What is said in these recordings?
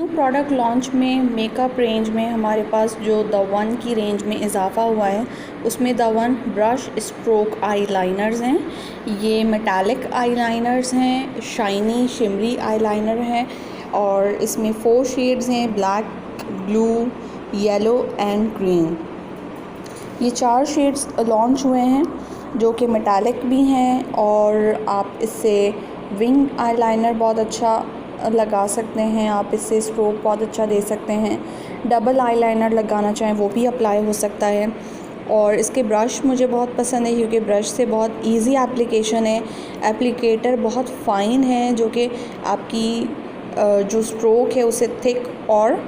Product launch में makeup range में हमारे पास जो द वन की रेंज में इजाफ़ा हुआ है उसमें the one brush stroke eye liners हैं। ये मेटालिक आई लाइनर्स हैं, शाइनी शिमरी आई लाइनर हैं और इसमें 4 शेड्स हैं, black, blue, yellow and green. ये 4 शेड्स लॉन्च हुए हैं जो कि मेटालिक भी हैं और आप इससे विंग आई लाइनर बहुत अच्छा लगा सकते हैं, आप इससे स्ट्रोक बहुत अच्छा दे सकते हैं। डबल आई लाइनर लगाना चाहें वो भी अप्लाई हो सकता है। और इसके ब्रश मुझे बहुत पसंद है क्योंकि ब्रश से बहुत इजी एप्लीकेशन है, एप्लीकेटर बहुत फ़ाइन है जो कि आपकी जो स्ट्रोक है उसे थिक और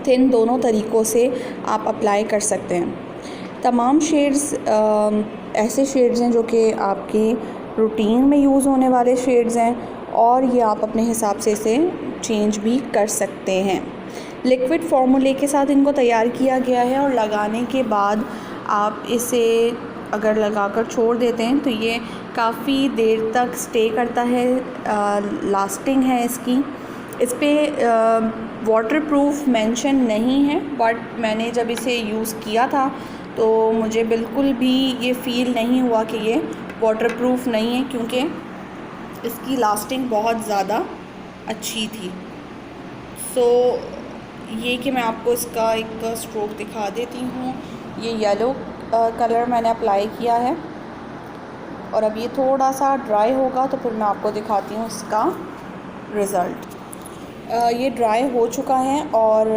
थिन दोनों तरीक़ों से आप अप्लाई कर सकते हैं। तमाम शेड्स ऐसे शेड्स हैं जो कि आपकी रूटीन में यूज़ होने वाले शेड्स हैं और ये आप अपने हिसाब से इसे चेंज भी कर सकते हैं। लिक्विड फार्मूले के साथ इनको तैयार किया गया है और लगाने के बाद आप इसे अगर लगाकर छोड़ देते हैं तो ये काफ़ी देर तक स्टे करता है, लास्टिंग है इसकी। इस पर वाटरप्रूफ मेंशन नहीं है, बट मैंने जब इसे यूज़ किया था तो मुझे बिल्कुल भी ये फ़ील नहीं हुआ कि ये वाटरप्रूफ नहीं है क्योंकि इसकी लास्टिंग बहुत ज़्यादा अच्छी थी। ये कि मैं आपको इसका एक स्ट्रोक दिखा देती हूँ। ये येलो कलर मैंने अप्लाई किया है और अब ये थोड़ा सा ड्राई होगा तो फिर मैं आपको दिखाती हूँ इसका रिज़ल्ट। ये ड्राई हो चुका है और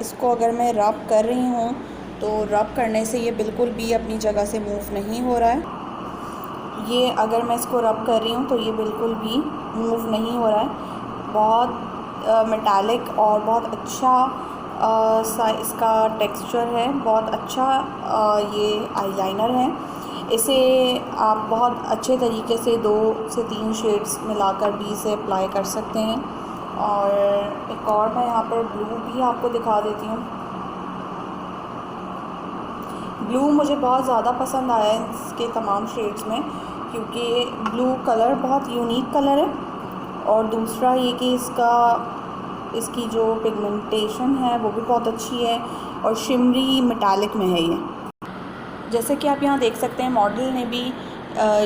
इसको अगर मैं रब कर रही हूँ तो रब करने से ये बिल्कुल भी अपनी जगह से मूव नहीं हो रहा है। ये अगर मैं इसको रब कर रही हूँ तो ये बिल्कुल भी मूव नहीं हो रहा है। बहुत मेटालिक और बहुत अच्छा सा इसका टेक्सचर है, बहुत अच्छा ये आईलाइनर है। इसे आप बहुत अच्छे तरीके से 2 से 3 शेड्स मिलाकर भी इसे अप्लाई कर सकते हैं। और एक और मैं यहाँ पर ब्लू भी आपको दिखा देती हूँ। ब्लू मुझे बहुत ज़्यादा पसंद आया है इसके तमाम शेड्स में क्योंकि ब्लू कलर बहुत यूनिक कलर है और दूसरा ये कि इसकी जो पिगमेंटेशन है वो भी बहुत अच्छी है और शिमरी मेटालिक में है ये। जैसे कि आप यहाँ देख सकते हैं मॉडल ने भी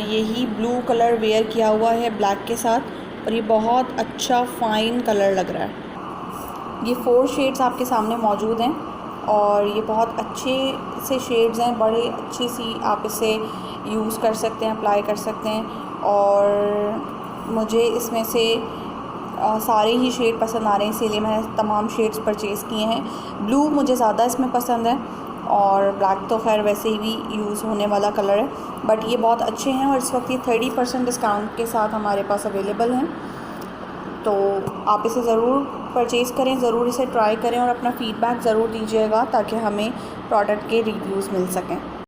यही ब्लू कलर वेयर किया हुआ है ब्लैक के साथ और ये बहुत अच्छा फ़ाइन कलर लग रहा है। ये 4 शेड्स आपके सामने मौजूद हैं और ये बहुत अच्छे से शेड्स हैं, बड़े अच्छी सी आप इसे यूज़ कर सकते हैं, अप्लाई कर सकते हैं। और मुझे इसमें से सारे ही शेड पसंद आ रहे हैं इसीलिए मैंने तमाम शेड्स परचेज़ किए हैं। ब्लू मुझे ज़्यादा इसमें पसंद है और ब्लैक तो खैर वैसे ही भी यूज़ होने वाला कलर है, बट ये बहुत अच्छे हैं और इस वक्त ये 30% डिस्काउंट के साथ हमारे पास अवेलेबल हैं। तो आप इसे ज़रूर परचेज़ करें, ज़रूर इसे ट्राई करें और अपना फ़ीडबैक ज़रूर दीजिएगा ताकि हमें प्रोडक्ट के रिव्यूज़ मिल सकें।